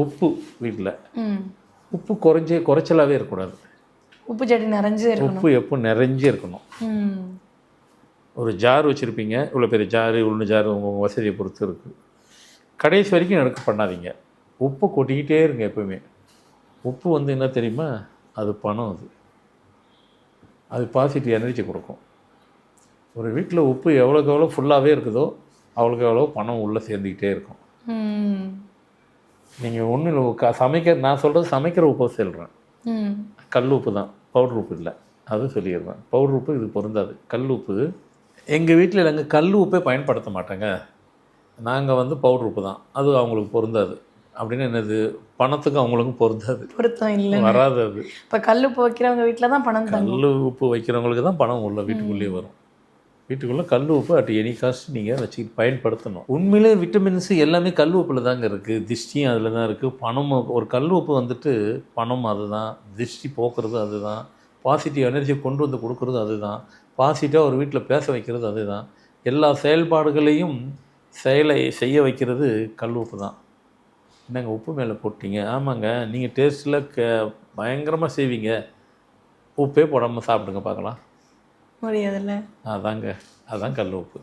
உப்பு வீட்டில் ம். உப்பு குறைச்சலாகவே இருக்கக்கூடாது. உப்பு சட்டி நிறைஞ்சே இருக்கணும். உப்பு எப்போ நிறைஞ்சே இருக்கணும். ம். ஒரு ஜார் வச்சுருப்பீங்க, இவ்வளோ பெரிய ஜாரு இவ்வளோ ஜாரு உங்கள் வசதியை பொறுத்து இருக்குது. கடைசி வரைக்கும் எடுக்க பண்ணாதீங்க. உப்பு கொட்டிக்கிட்டே இருங்க எப்போவுமே. உப்பு வந்து என்ன தெரியுமா, அது பணம். அது பாசிட்டிவ் எனர்ஜி கொடுக்கும். ஒரு வீட்டில் உப்பு எவ்வளோக்கு எவ்வளோ ஃபுல்லாகவே இருக்குதோ அவ்வளோக்கு எவ்வளோ பணம் உள்ளே சேர்ந்துக்கிட்டே இருக்கும். நீங்கள் ஒன்றும் நான் சொல்கிறது சமைக்கிற உப்பை சொல்கிறேன். கல் உப்பு தான், பவுடர் உப்பு இல்லை. அதுவும் சொல்லிடுறேன். பவுடர் உப்பு இது பொருந்தாது. கல் உப்பு எங்கள் வீட்டில் நாங்கள் கல் உப்பே பயன்படுத்த மாட்டேங்க. நாங்கள் வந்து பவுடர் உப்பு தான். அது அவங்களுக்கு பொருந்தாது. அப்படின்னு என்னது, பணத்துக்கும் அவங்களுக்கும் பொருத்தம் இல்லை, வராது. அது இப்போ கல் உப்பு வைக்கிறவங்க வீட்டில் தான் பணம். கல் உப்பு வைக்கிறவங்களுக்கு தான் பணம் உள்ள வீட்டுக்குள்ளேயே வரும். வீட்டுக்குள்ளே கல் உப்பு அட் எனி காஸ்ட் நீங்கள் வச்சுக்கிட்டு பயன்படுத்தணும். உண்மையிலே விட்டமின்ஸ் எல்லாமே கல் உப்பில் தாங்க இருக்குது. திருஷ்டியும் அதில் தான் இருக்குது. பணம் ஒரு கல் உப்பு வந்துட்டு பணம் அதுதான், திருஷ்டி போக்குறது அதுதான், பாசிட்டிவ் எனர்ஜி கொண்டு வந்து கொடுக்குறது அதுதான், பாசிட்டிவாக ஒரு வீட்டில் பேச வைக்கிறது அதுதான், எல்லா செயல்பாடுகளையும் செய்ய வைக்கிறது கல் உப்பு தான். என்னங்க உப்பு மேலே போட்டிங்க? ஆமாங்க, நீங்கள் டேஸ்ட்டில் பயங்கரமாக செய்வீங்க, உப்பே போடாமல் சாப்பிடுங்க பார்க்கலாம். முடியாதுல்ல. அதான் கல் உப்பு.